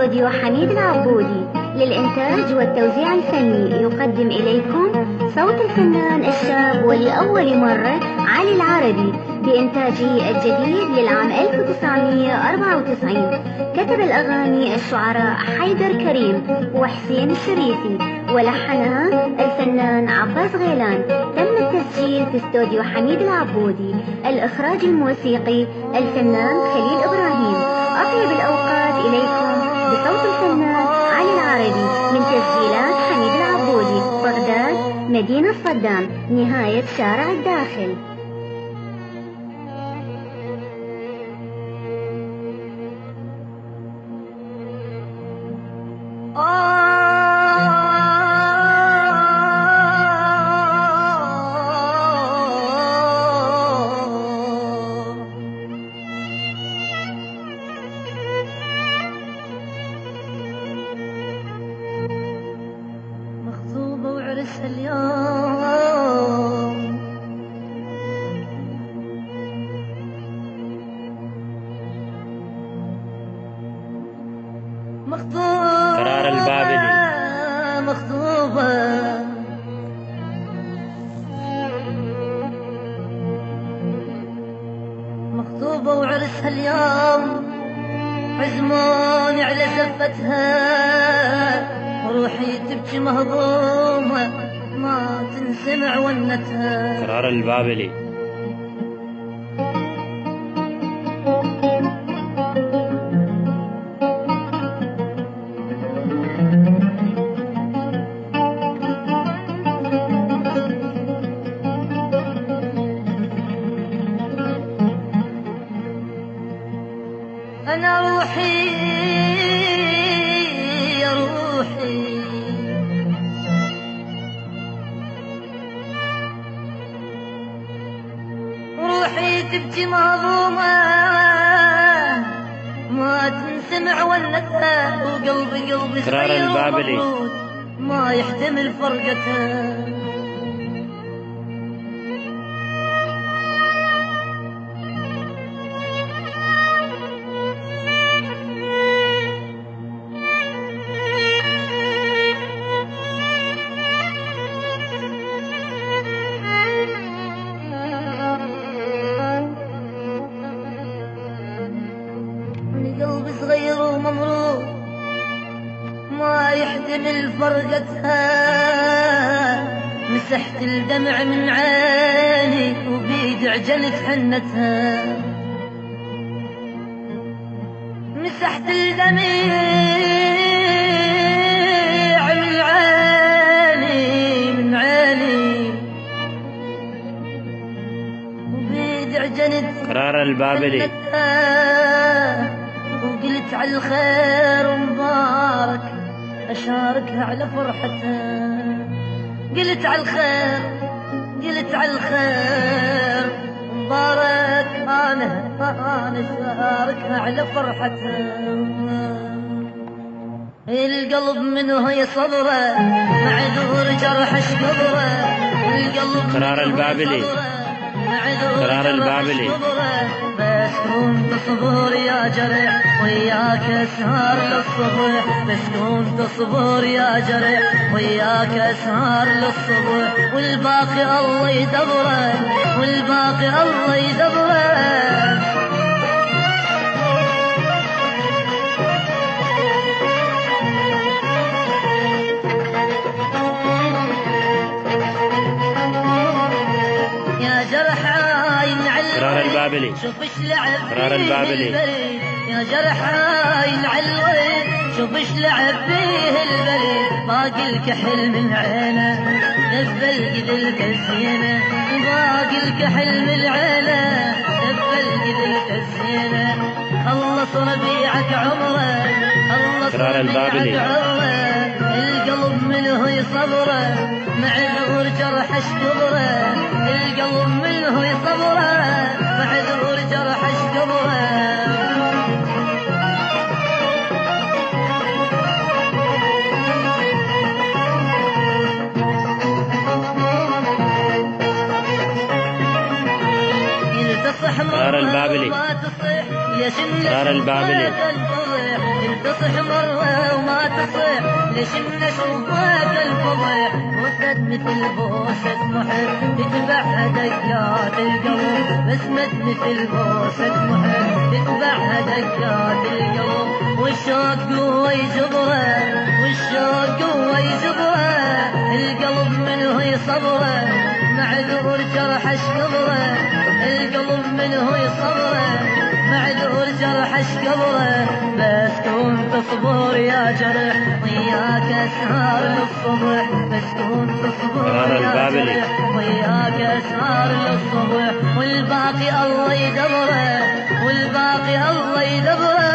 استوديو حميد العبودي للإنتاج والتوزيع الفني يقدم إليكم صوت الفنان الشاب ولأول مرة علي العربي بإنتاجه الجديد للعام 1994. كتب الأغاني الشعراء حيدر كريم وحسين الشريفي، ولحنها الفنان عباس غيلان. تم التسجيل في استوديو حميد العبودي. الإخراج الموسيقي الفنان خليل إبراهيم. أطيب الأوقات إليكم بصوت الفنان علي العربي من تسجيلات حميد العبودي، بغداد، مدينة صدام، نهاية شارع الداخل. مخطوبة وعرسها اليوم، مخطوبة قرار البابلي. مخطوبة وعرسها اليوم، عزموني على زفتها وروحي تبكي مهضومة ما تنسمع ونتها. قرار البابلي. أنا روحي يا روحي روحي تبكي مهضومة ما تنسمع ونتها، وقلبي قرار صغير البابلي. ومبرود ما يحتمل فرقتها. قلبي صغير وممرود ما يحتمل فرقتها، مسحت الدمع من عيني وبيد عجنت حنتها، مسحت الدمع من عيني وبيد عجنت قرار البابلي. حنتها، وقلت على الخير مبارك أشاركها على فرحتها. قلت على الخير مبارك أنا أشاركها على فرحتها. القلب منه يصبره معذور جرح شقبره، القلب قرار البابلي. قرار البابلي. بس كنت تصبر يا جرح وياك اسهر للصبح، بس كنت تصبر يا جرح وياك اسهر للصبح، والباقي الله يدبره، والباقي الله يدبره. يا جرح عاين على قرار البابلي. شوف ايش لعب قرار البابلي. يا جرح عاين على الورد شوف ايش لعب فيه البريد، باقي الكحل من عينه دف القدل كالزينه، باقي الكحل من عينه دف القدل كالزينه. خلص ربيعك عمره، خلص قرار البابلي. ربيعك عمره، القلب منه يصبره معذور جرح شقبره، القلب منه يصبره معذور جرح شقبره. تصح قرار البابلي. وما تصح ليش قرار البابلي. الفضح تصح مرة وما تصح ليش نشوفك الفضح وسد مثل بوسة محب تتبع دقات القلب بسمة مثل بوسة محب تتبع دقات القلب والشوق قوة يجبره والشوق قوة يجبره القلب منه يصبره معذور جرح اشقبره القلب منه يصبره معذور جرح اشقبره بس كون تصبر يا جرح وياك اسهر للصبح بس كون تصبر يا جرح وياك اسهر للصبح والباقي الله يدبره والباقي الله يدبره